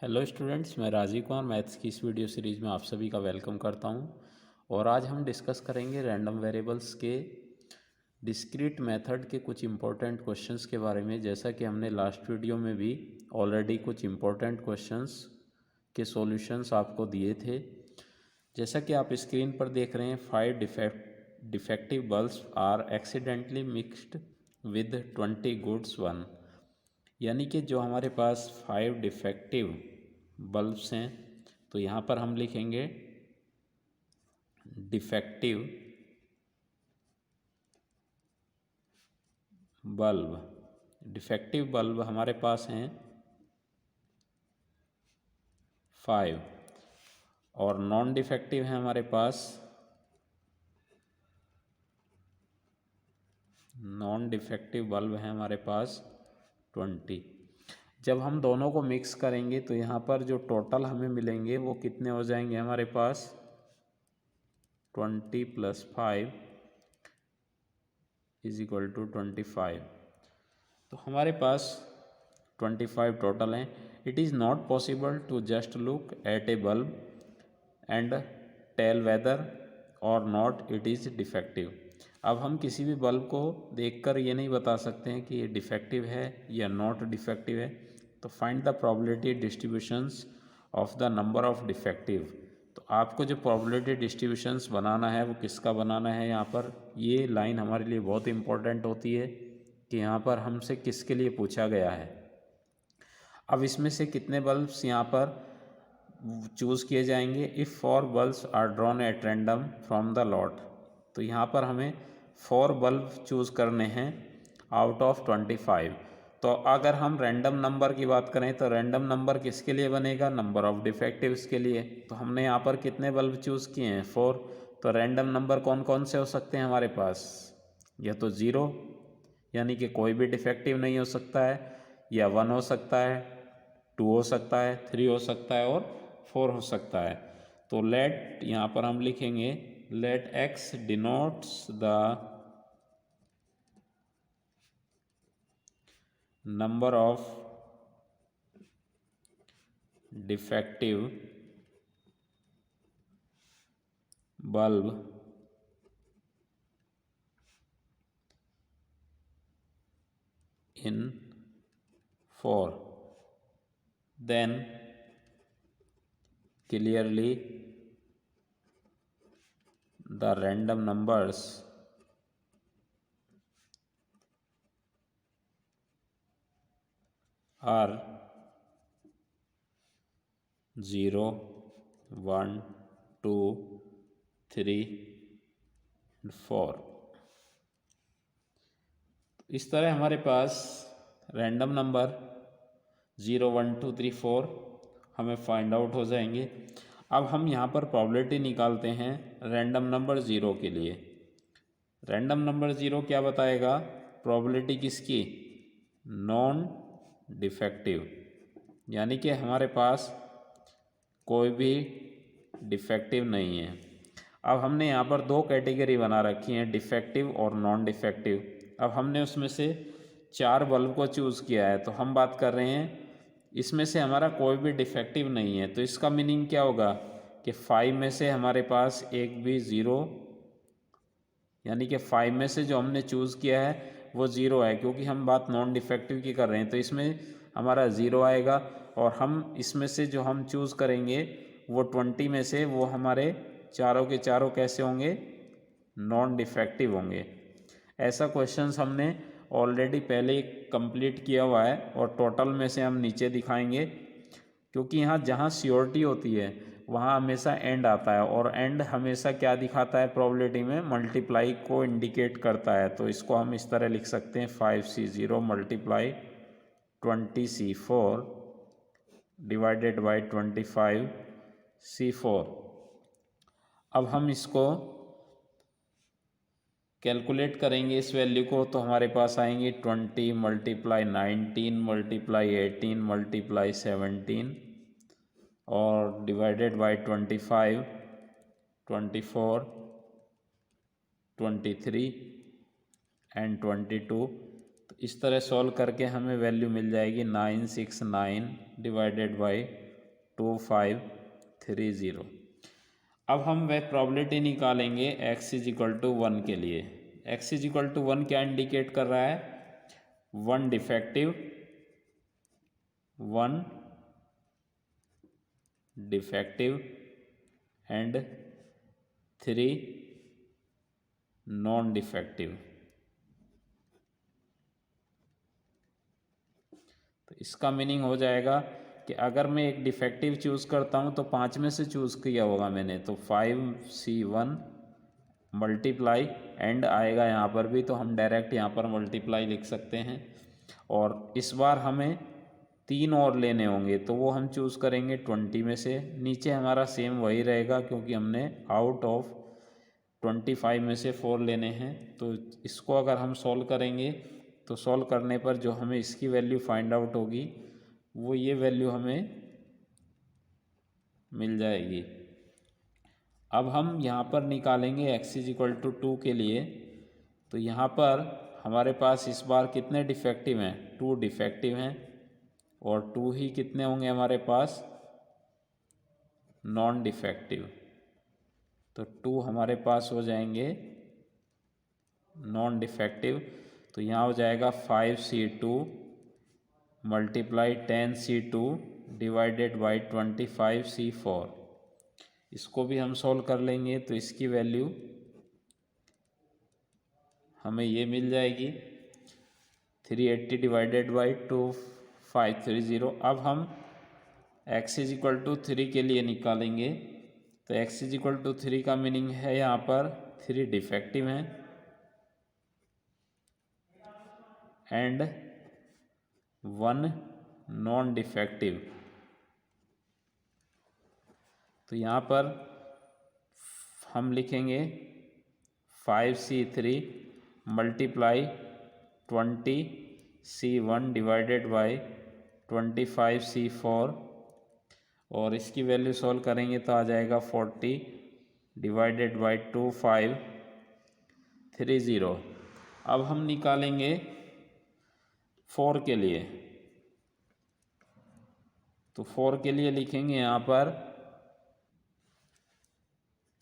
Hello students, मैं Rajiv Kumar maths की इस वीडियो सीरीज़ में आप सभी का वेलकम करता हूं। और आज हम डिस्कस करेंगे रैंडम वेरिएबल्स के डिस्क्रीट मेथड के कुछ इम्पोर्टेंट क्वेश्चंस के बारे में। जैसा कि हमने लास्ट वीडियो में भी ऑलरेडी कुछ इम्पोर्टेंट क्वेश्चंस के सॉल्यूशंस आपको दिए थे। जैसा कि आप स्क्रीन पर देख रहे हैं, 5 defective bulbs are accidentally mixed with 20 goods one. यानी कि जो हमारे पास 5 डिफेक्टिव बल्ब्स हैं, तो यहाँ पर हम लिखेंगे डिफेक्टिव बल्ब। डिफेक्टिव बल्ब हमारे पास हैं 5 और नॉन डिफेक्टिव है हमारे पास बल्ब है हमारे पास 20। जब हम दोनों को मिक्स करेंगे तो यहाँ पर जो टोटल हमें मिलेंगे वो कितने हो जाएंगे हमारे पास 20 + 5 = 25। तो हमारे पास 25 टोटल हैं। It is not possible to just look at a bulb and tell whether or not it is defective. अब हम किसी भी बल्ब को देखकर ये नहीं बता सकते हैं कि ये डिफेक्टिव है या नॉट डिफेक्टिव है। तो find the probability distributions of the number of defective. तो आपको जो प्रोबेबिलिटी डिस्ट्रीब्यूशंस बनाना है वो किसका बनाना है। यहाँ पर ये लाइन हमारे लिए बहुत इंपॉर्टेंट होती है कि यहाँ पर हमसे किसके लिए पूछा गया है। अब इसमें से कितने बल्ब्स यहाँ पर चूज़ किए जाएंगे। If 4 bulbs are drawn at random from the lot. तो यहाँ पर हमें 4 बल्ब चूज़ करने हैं आउट ऑफ 25। तो अगर हम रैंडम नंबर की बात करें तो रैंडम नंबर किसके लिए बनेगा, नंबर ऑफ डिफेक्टिव्स के लिए। तो हमने यहाँ पर कितने बल्ब चूज़ किए हैं 4। तो रैंडम नंबर कौन कौन से हो सकते हैं हमारे पास, या तो 0 यानी कि कोई भी डिफेक्टिव नहीं हो सकता है, या 1 हो सकता है, 2 हो सकता है, 3 हो सकता है और 4 हो सकता है। तो लेट यहाँ पर हम लिखेंगे let x denotes the number of defective bulb in 4, then clearly the random numbers are 0, 1, 2, 3 and 4। इस तरह हमारे पास रैंडम नंबर 0, 1, 2, 3, 4 हमें फाइंड आउट हो जाएंगे। अब हम यहाँ पर प्रोबेबिलिटी निकालते हैं रैंडम नंबर 0 के लिए। रैंडम नंबर 0 क्या बताएगा, प्रोबेबिलिटी किसकी, नॉन डिफेक्टिव, यानी कि हमारे पास कोई भी डिफेक्टिव नहीं है। अब हमने यहाँ पर 2 कैटेगरी बना रखी हैं, डिफेक्टिव और नॉन डिफेक्टिव। अब हमने उसमें से 4 बल्ब को चूज़ किया है, तो हम बात कर रहे हैं इसमें से हमारा कोई भी डिफेक्टिव नहीं है। तो इसका मीनिंग क्या होगा कि 5 में से हमारे पास एक भी 0, यानी कि 5 में से जो हमने चूज़ किया है वो 0 है, क्योंकि हम बात नॉन डिफेक्टिव की कर रहे हैं। तो इसमें हमारा 0 आएगा और हम इसमें से जो हम चूज़ करेंगे वो 20 में से वो हमारे चारों के चारों कैसे होंगे, नॉन डिफेक्टिव होंगे। ऐसा क्वेश्चंस हमने ऑलरेडी पहले कंप्लीट किया हुआ है और टोटल में से हम नीचे दिखाएंगे, क्योंकि यहाँ जहाँ श्योरिटी होती है वहाँ हमेशा एंड आता है, और एंड हमेशा क्या दिखाता है प्रोबेबिलिटी में, मल्टीप्लाई को इंडिकेट करता है। तो इसको हम इस तरह लिख सकते हैं 5C0 × 20C4 divided by 25C4। अब हम इसको कैलकुलेट करेंगे इस वैल्यू को, तो हमारे पास आएंगे 20 × 19 × 18 × 17 और डिवाइडेड बाई 25, 24, 23 एंड 22। तो इस तरह सॉल्व करके हमें वैल्यू मिल जाएगी 969 डिवाइडेड बाई 2530। अब हम वह प्रॉबिलिटी निकालेंगे x इज इक्वल टू 1 के लिए। x इज इक्वल टू 1 क्या इंडिकेट कर रहा है? 1 defective, 1 defective and 3 non defective. तो इसका मीनिंग हो जाएगा कि अगर मैं एक डिफेक्टिव चूज़ करता हूँ तो 5 में से चूज़ किया होगा मैंने, तो 5C1 मल्टीप्लाई एंड आएगा यहाँ पर भी, तो हम डायरेक्ट यहाँ पर मल्टीप्लाई लिख सकते हैं। और इस बार हमें 3 और लेने होंगे, तो वो हम चूज़ करेंगे 20 में से। नीचे हमारा सेम वही रहेगा क्योंकि हमने आउट ऑफ 25 में से 4 लेने हैं। तो इसको अगर हम सॉल्व करेंगे तो सॉल्व करने पर जो हमें इसकी वैल्यू फाइंड आउट होगी वो ये वैल्यू हमें मिल जाएगी। अब हम यहाँ पर निकालेंगे x इज इक्वल टू 2 के लिए। तो यहाँ पर हमारे पास इस बार कितने डिफेक्टिव हैं? 2 डिफेक्टिव हैं, और 2 ही कितने होंगे हमारे पास? Non defective. तो 2 हमारे पास हो जाएंगे नॉन डिफेक्टिव। तो यहाँ हो जाएगा 5C2 multiply 10C2 divided by 25C4। इसको भी हम सॉल्व कर लेंगे तो इसकी वैल्यू हमें ये मिल जाएगी 380 डिवाइडेड बाई 2530। अब हम x इज इक्वल टू 3 के लिए निकालेंगे। तो x इज इक्वल टू 3 का मीनिंग है यहाँ पर 3 डिफेक्टिव हैं एंड 1 नॉन डिफेक्टिव। तो यहाँ पर हम लिखेंगे 5C3 multiply 20C1 divided by 25C4, और इसकी वैल्यू सॉल्व करेंगे तो आ जाएगा 40 डिवाइडेड बाई 2530। अब हम निकालेंगे 4 के लिए। तो 4 के लिए लिखेंगे यहाँ पर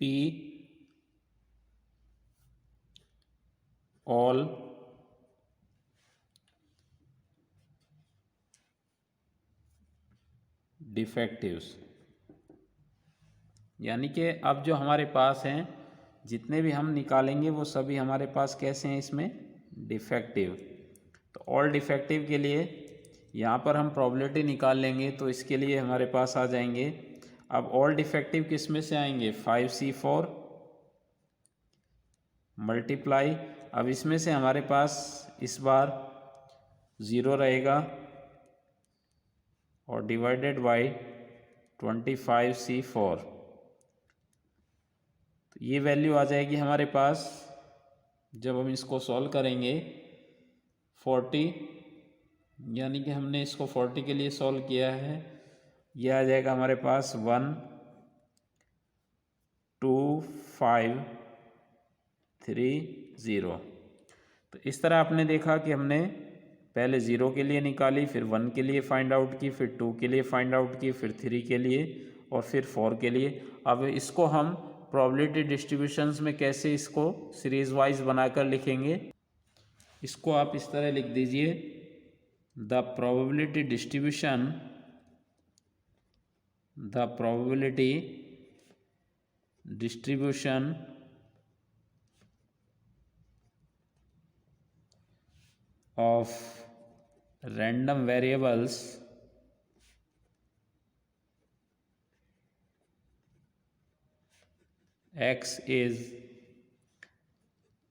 P ऑल डिफेक्टिव्स, यानी कि अब जो हमारे पास हैं जितने भी हम निकालेंगे वो सभी हमारे पास कैसे हैं? इसमें डिफेक्टिव। तो ऑल डिफेक्टिव के लिए यहाँ पर हम प्रोबेबिलिटी निकाल लेंगे, तो इसके लिए हमारे पास आ जाएंगे। अब ऑल डिफेक्टिव किस में से आएंगे? 5C4 मल्टीप्लाई, अब इसमें से हमारे पास इस बार 0 रहेगा और डिवाइडेड बाई 25C4। तो ये वैल्यू आ जाएगी हमारे पास जब हम इसको सॉल्व करेंगे 40, यानी कि हमने इसको 40 के लिए सॉल्व किया है। ये आ जाएगा हमारे पास 12530। तो इस तरह आपने देखा कि हमने पहले 0 के लिए निकाली, फिर 1 के लिए फाइंड आउट की, फिर 2 के लिए फाइंड आउट की, फिर 3 के लिए और फिर 4 के लिए। अब इसको हम प्रोबेबिलिटी डिस्ट्रीब्यूशंस में कैसे इसको सीरीज वाइज बनाकर लिखेंगे, इसको आप इस तरह लिख दीजिए। The probability distribution of random variables x is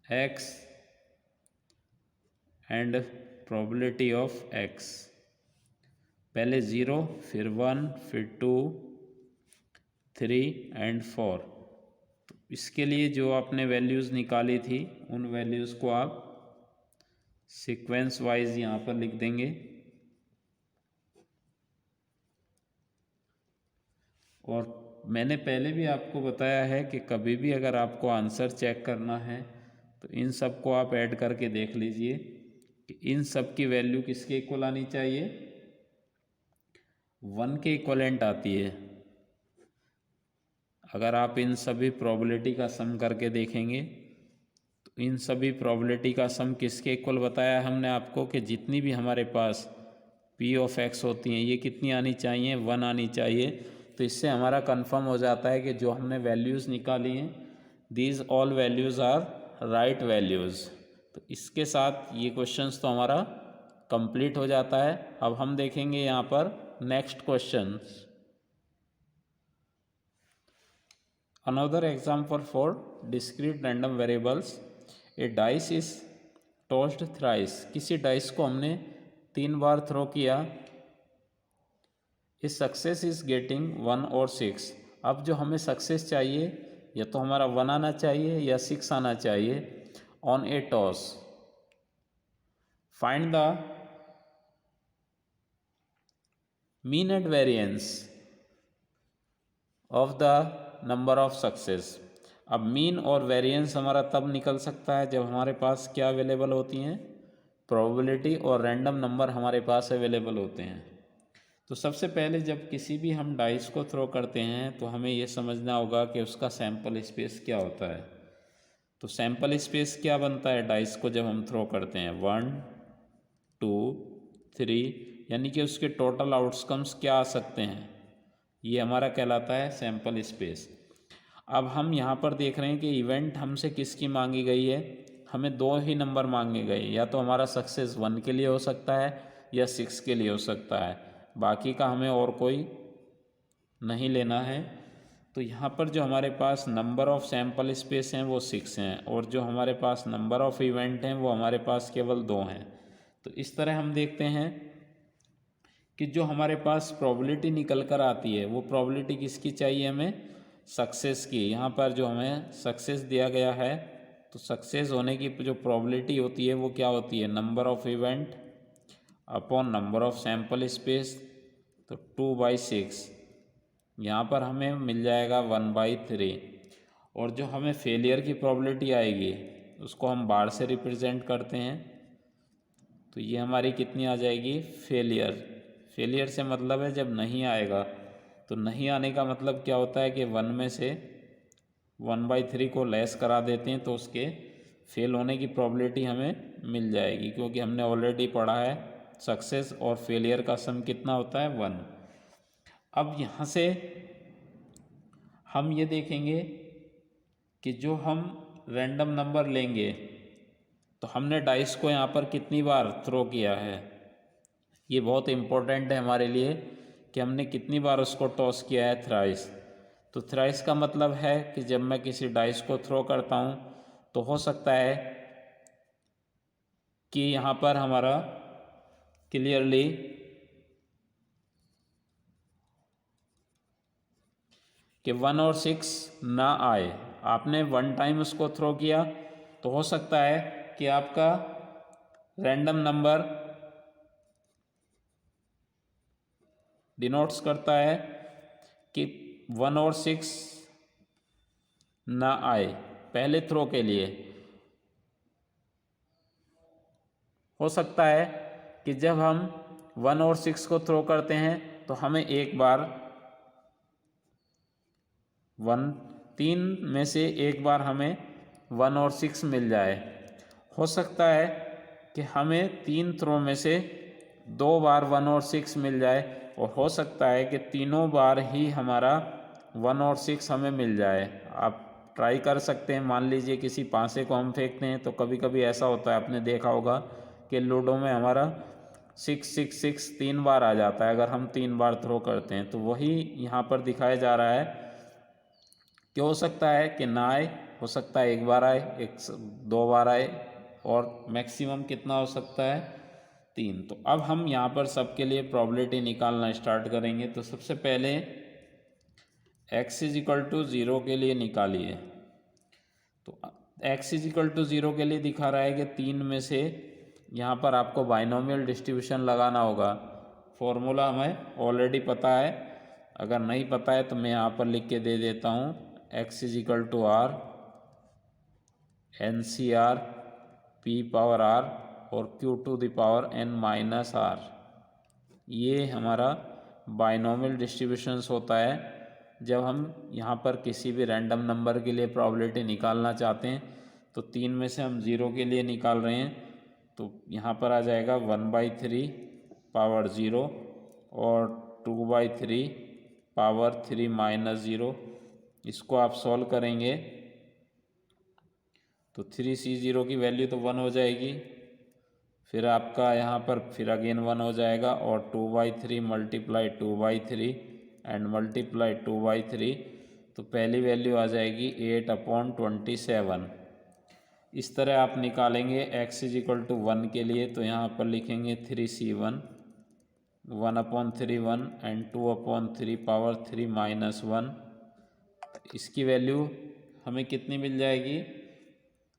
x and probability of x। पहले 0, फिर 1, फिर 2, 3 एंड 4। तो इसके लिए जो आपने वैल्यूज़ निकाली थी उन वैल्यूज़ को आप सीक्वेंस वाइज यहाँ पर लिख देंगे। और मैंने पहले भी आपको बताया है कि कभी भी अगर आपको आंसर चेक करना है तो इन सब को आप ऐड करके देख लीजिए कि इन सब की वैल्यू किसके इक्वल आनी चाहिए? 1 के इक्वलेंट आती है। अगर आप इन सभी प्रोबेबिलिटी का सम करके देखेंगे तो इन सभी प्रोबेबिलिटी का सम किसके इक्वल बताया हमने आपको कि जितनी भी हमारे पास पी ऑफ एक्स होती हैं ये कितनी आनी चाहिए, 1 आनी चाहिए। तो इससे हमारा कंफर्म हो जाता है कि जो हमने वैल्यूज़ निकाली हैं these all values are right values. तो इसके साथ ये क्वेश्चंस तो हमारा कंप्लीट हो जाता है। अब हम देखेंगे यहाँ पर next question. Another example for discrete random variables, a dice is tossed thrice। किसी डाइस को हमने 3 बार थ्रो किया। इस सक्सेस इज गेटिंग 1 और 6। अब जो हमें सक्सेस चाहिए या तो हमारा 1 आना चाहिए या 6 आना चाहिए on A toss. Find the mean and variance of the number of success. अब मीन और वेरिएंस हमारा तब निकल सकता है जब हमारे पास क्या अवेलेबल होती हैं, प्रोबेबिलिटी और रैंडम नंबर हमारे पास अवेलेबल होते हैं। तो सबसे पहले जब किसी भी हम डाइस को थ्रो करते हैं तो हमें ये समझना होगा कि उसका सैंपल स्पेस क्या होता है। तो सैंपल स्पेस क्या बनता है डाइस को जब हम थ्रो करते हैं, 1 2 3, यानी कि उसके टोटल आउटकम्स क्या आ सकते हैं, ये हमारा कहलाता है सैंपल स्पेस। अब हम यहाँ पर देख रहे हैं कि इवेंट हमसे किसकी मांगी गई है, हमें 2 ही नंबर मांगे गए, या तो हमारा सक्सेस 1 के लिए हो सकता है या 6 के लिए हो सकता है, बाकी का हमें और कोई नहीं लेना है। तो यहाँ पर जो हमारे पास नंबर ऑफ़ सैंपल स्पेस हैं वो 6 हैं और जो हमारे पास नंबर ऑफ़ इवेंट हैं वो हमारे पास केवल 2 हैं। तो इस तरह हम देखते हैं कि जो हमारे पास प्रोबेबिलिटी निकल कर आती है वो प्रोबेबिलिटी किसकी चाहिए, हमें सक्सेस की। यहाँ पर जो हमें सक्सेस दिया गया है तो सक्सेस होने की जो प्रोबेबिलिटी होती है वो क्या होती है, number of event upon number of sample space. तो 2/6 यहाँ पर हमें मिल जाएगा 1/3। और जो हमें फेलियर की प्रोबेबिलिटी आएगी उसको हम बार से रिप्रेजेंट करते हैं। तो ये हमारी कितनी आ जाएगी, फेलियर। फेलियर से मतलब है जब नहीं आएगा। तो नहीं आने का मतलब क्या होता है कि 1 में से 1/3 को लेस करा देते हैं तो उसके फेल होने की प्रोबेबिलिटी हमें मिल जाएगी, क्योंकि हमने ऑलरेडी पढ़ा है सक्सेस और फेलियर का सम कितना होता है, 1। अब यहाँ से हम ये देखेंगे कि जो हम रैंडम नंबर लेंगे तो हमने डाइस को यहाँ पर कितनी बार थ्रो किया है, ये बहुत इम्पोर्टेंट है हमारे लिए कि हमने कितनी बार उसको टॉस किया है, थ्राइस। तो थ्राइस का मतलब है कि जब मैं किसी डाइस को थ्रो करता हूँ तो हो सकता है कि यहाँ पर हमारा क्लियरली कि 1 और 6 ना आए। आपने 1 टाइम उसको थ्रो किया तो हो सकता है कि आपका रैंडम नंबर डिनोट्स करता है कि 1 और 6 ना आए पहले थ्रो के लिए। हो सकता है कि जब हम 1 और 6 को थ्रो करते हैं तो हमें एक बार 3 में से एक बार हमें 1 और 6 मिल जाए। हो सकता है कि हमें 3 थ्रो में से 2 बार 1 और 6 मिल जाए और हो सकता है कि तीनों बार ही हमारा 1 और 6 हमें मिल जाए। आप ट्राई कर सकते हैं। मान लीजिए किसी पासे को हम फेंकते हैं तो कभी कभी ऐसा होता है, आपने देखा होगा कि लूडो में हमारा 6 3 बार आ जाता है अगर हम 3 बार थ्रो करते हैं। तो वही यहाँ पर दिखाया जा रहा है कि हो सकता है कि ना आए, हो सकता है एक बार आए, 2 बार आए और मैक्सिमम कितना हो सकता है, 3। तो अब हम यहाँ पर सबके लिए प्रोबेबिलिटी निकालना स्टार्ट करेंगे। तो सबसे पहले x = 0 के लिए निकालिए। तो x = 0 के लिए दिखा रहा है कि 3 में से यहाँ पर आपको बाइनोमियल डिस्ट्रीब्यूशन लगाना होगा। फॉर्मूला हमें ऑलरेडी पता है, अगर नहीं पता है तो मैं यहाँ पर लिख के दे देता हूँ, x = r NCR P⁻r और Q⁻n-r। ये हमारा बाइनोमियल डिस्ट्रीब्यूशंस होता है जब हम यहाँ पर किसी भी रैंडम नंबर के लिए प्रोबेबिलिटी निकालना चाहते हैं। तो 3 में से हम 0 के लिए निकाल रहे हैं, तो यहाँ पर आ जाएगा 1/3 पावर 0 और 2/3 पावर 3 माइनस 0। इसको आप सॉल्व करेंगे तो 3C0 की वैल्यू तो 1 हो जाएगी, फिर आपका यहाँ पर फिर अगेन 1 हो जाएगा और 2/3 मल्टीप्लाई 2/3 एंड मल्टीप्लाई 2/3, तो पहली वैल्यू आ जाएगी 8/27। इस तरह आप निकालेंगे x = 1 के लिए, तो यहाँ पर लिखेंगे 3C1 1/3 1 एंड 2/3 पावर 3 माइनस 1। इसकी वैल्यू हमें कितनी मिल जाएगी?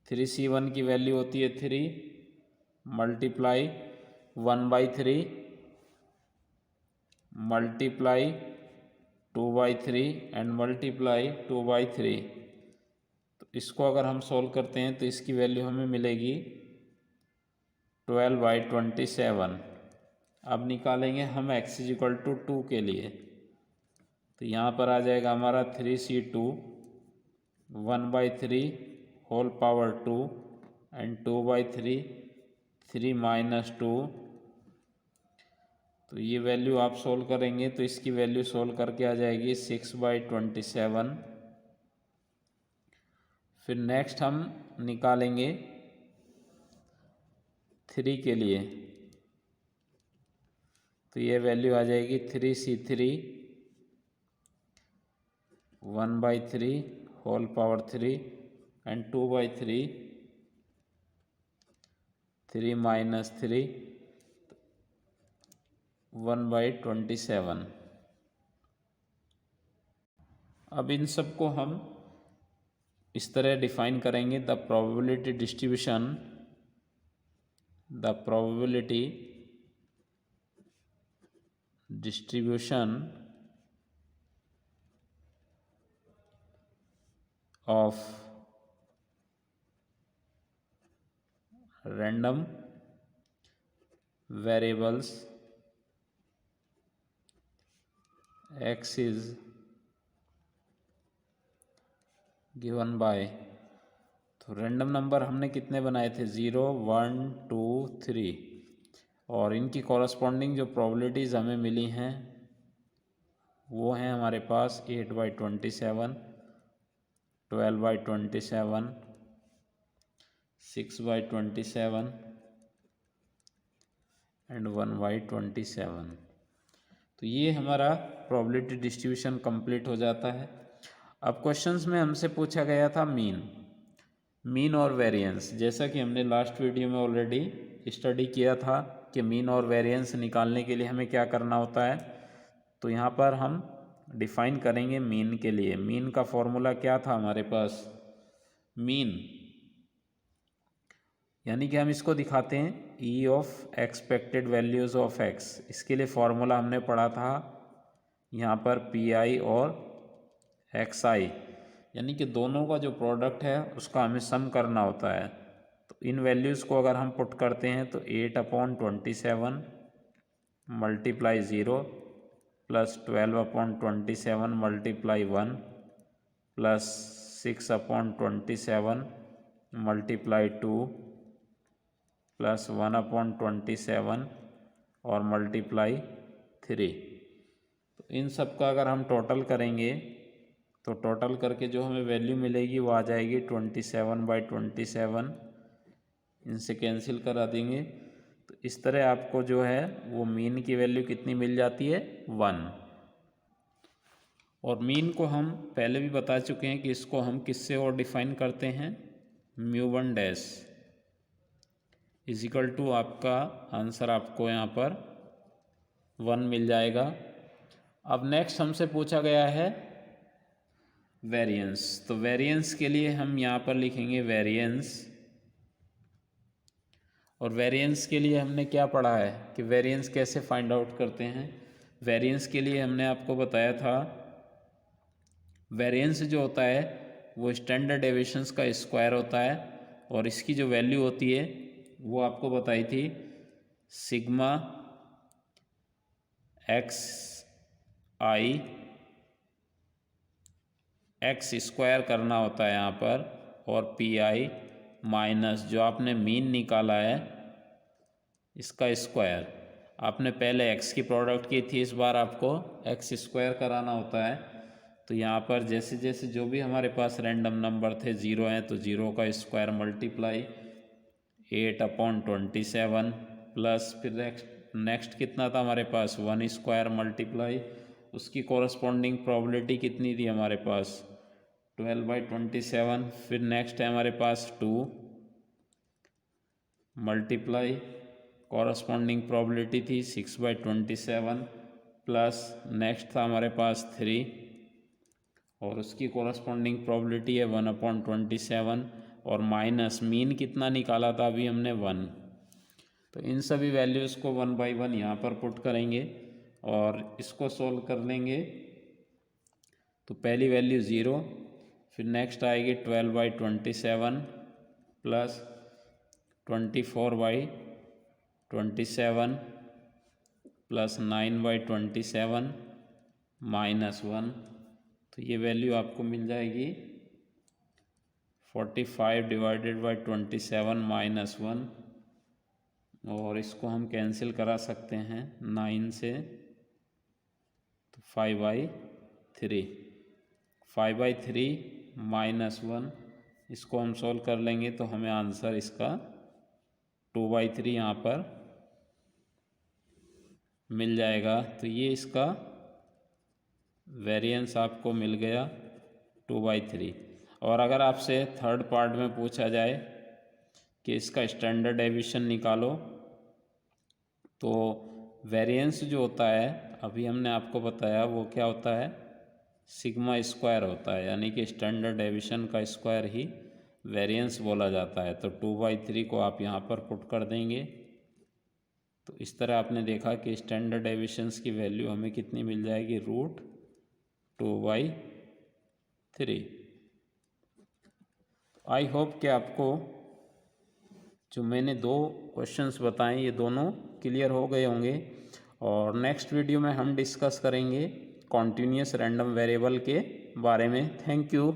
3C1 की वैल्यू होती है 3 मल्टीप्लाई 1/3 मल्टीप्लाई 2/3 एंड मल्टीप्लाई 2/3। तो इसको अगर हम सॉल्व करते हैं तो इसकी वैल्यू हमें मिलेगी 12/27। अब निकालेंगे हम x = 2 के लिए, तो यहाँ पर आ जाएगा हमारा 3C2 1/3 whole power 2 and 2/3 3 minus 2। तो ये वैल्यू आप सोल्व करेंगे तो इसकी वैल्यू सोल्व करके आ जाएगी 6/27। फिर नेक्स्ट हम निकालेंगे 3 के लिए, तो ये वैल्यू आ जाएगी 3C3 1/3 whole power 3 and 2/3 3 minus 3 1/27। अब इन सब को हम इस तरह डिफाइन करेंगे, the probability distribution of random variables x is given by, तो रैंडम नंबर हमने कितने बनाए थे? 0 1 2 3, और इनकी कॉरस्पॉन्डिंग जो प्रोबेबिलिटीज़ हमें मिली हैं वो हैं हमारे पास 8/27 12/27 6/27 एंड 1/27। तो ये हमारा प्रोबेबिलिटी डिस्ट्रीब्यूशन कंप्लीट हो जाता है। अब क्वेश्चंस में हमसे पूछा गया था मीन और वेरिएंस। जैसा कि हमने लास्ट वीडियो में ऑलरेडी स्टडी किया था कि मीन और वेरिएंस निकालने के लिए हमें क्या करना होता है, तो यहाँ पर हम डिफाइन करेंगे मीन के लिए। मीन का फॉर्मूला क्या था हमारे पास? मीन यानी कि हम इसको दिखाते हैं ई of expected values of x. इसके लिए फॉर्मूला हमने पढ़ा था यहाँ पर PI और XI, यानी कि दोनों का जो प्रोडक्ट है उसका हमें सम करना होता है। तो इन वैल्यूज़ को अगर हम पुट करते हैं तो 8/27 multiply 0 plus 12/27 multiply 1 plus 6/27 multiply 2 plus 1/27 और मल्टीप्लाई 3। तो इन सब का अगर हम टोटल करेंगे तो टोटल करके जो हमें वैल्यू मिलेगी वो आ जाएगी 27/27। इनसे कैंसिल करा देंगे तो इस तरह आपको जो है वो मीन की वैल्यू कितनी मिल जाती है? 1। और मीन को हम पहले भी बता चुके हैं कि इसको हम किससे और डिफाइन करते हैं? μ1 डैश इजिकल टू आपका आंसर आपको यहाँ पर 1 मिल जाएगा। अब नेक्स्ट हमसे पूछा गया है वेरिएंस। तो वेरिएंस के लिए हम यहाँ पर लिखेंगे वेरिएंस, और वेरिएंस के लिए हमने क्या पढ़ा है कि वेरिएंस कैसे फाइंड आउट करते हैं। वेरिएंस के लिए हमने आपको बताया था वेरिएंस जो होता है वो स्टैंडर्ड डेविएशंस का स्क्वायर होता है, और इसकी जो वैल्यू होती है वो आपको बताई थी सिग्मा x आई एक्स स्क्वायर करना होता है यहाँ पर, और पी आई माइनस जो आपने मीन निकाला है इसका स्क्वायर। आपने पहले एक्स की प्रोडक्ट की थी, इस बार आपको एक्स स्क्वायर कराना होता है। तो यहाँ पर जैसे जैसे जो भी हमारे पास रैंडम नंबर थे ज़ीरो हैं, तो ज़ीरो का स्क्वायर मल्टीप्लाई 8/27 प्लस फिर नेक्स्ट कितना था हमारे पास, 1 स्क्वायर मल्टीप्लाई उसकी कॉरस्पॉन्डिंग प्रोबेबिलिटी कितनी थी हमारे पास, 12/27। फिर नेक्स्ट है हमारे पास 2 मल्टीप्लाई कॉरस्पॉन्डिंग प्रोबेबिलिटी थी 6/27 प्लस नेक्स्ट था हमारे पास 3 और उसकी कॉरस्पॉन्डिंग प्रोबेबिलिटी है 1/27 और माइनस मीन कितना निकाला था अभी हमने 1। तो इन सभी वैल्यूज़ को 1 बाई 1 यहाँ पर पुट करेंगे और इसको सोल्व कर लेंगे। तो पहली वैल्यू 0, फिर नेक्स्ट आएगी 12/27 प्लस 24/27 प्लस 9/27 माइनस 1। तो ये वैल्यू आपको मिल जाएगी 45/27 माइनस 1, और इसको हम कैंसिल करा सकते हैं 9 से, तो 5/3 माइनस 1, इसको हम सोल्व कर लेंगे तो हमें आंसर इसका 2/3 यहाँ पर मिल जाएगा। तो ये इसका वेरिएंस आपको मिल गया 2/3। और अगर आपसे थर्ड पार्ट में पूछा जाए कि इसका स्टैंडर्ड डेविएशन निकालो, तो वेरिएंस जो होता है अभी हमने आपको बताया वो क्या होता है, सिग्मा स्क्वायर होता है, यानी कि स्टैंडर्ड डेविएशन का स्क्वायर ही वेरिएंस बोला जाता है। तो 2/3 को आप यहाँ पर पुट कर देंगे। तो इस तरह आपने देखा कि स्टैंडर्ड डेविएशंस की वैल्यू हमें कितनी मिल जाएगी, √2/3। आई होप कि आपको जो मैंने दो क्वेश्चंस बताए ये दोनों क्लियर हो गए होंगे। और नेक्स्ट वीडियो में हम डिस्कस करेंगे कॉन्टिन्यूस रैंडम वेरिएबल के बारे में। Thank you.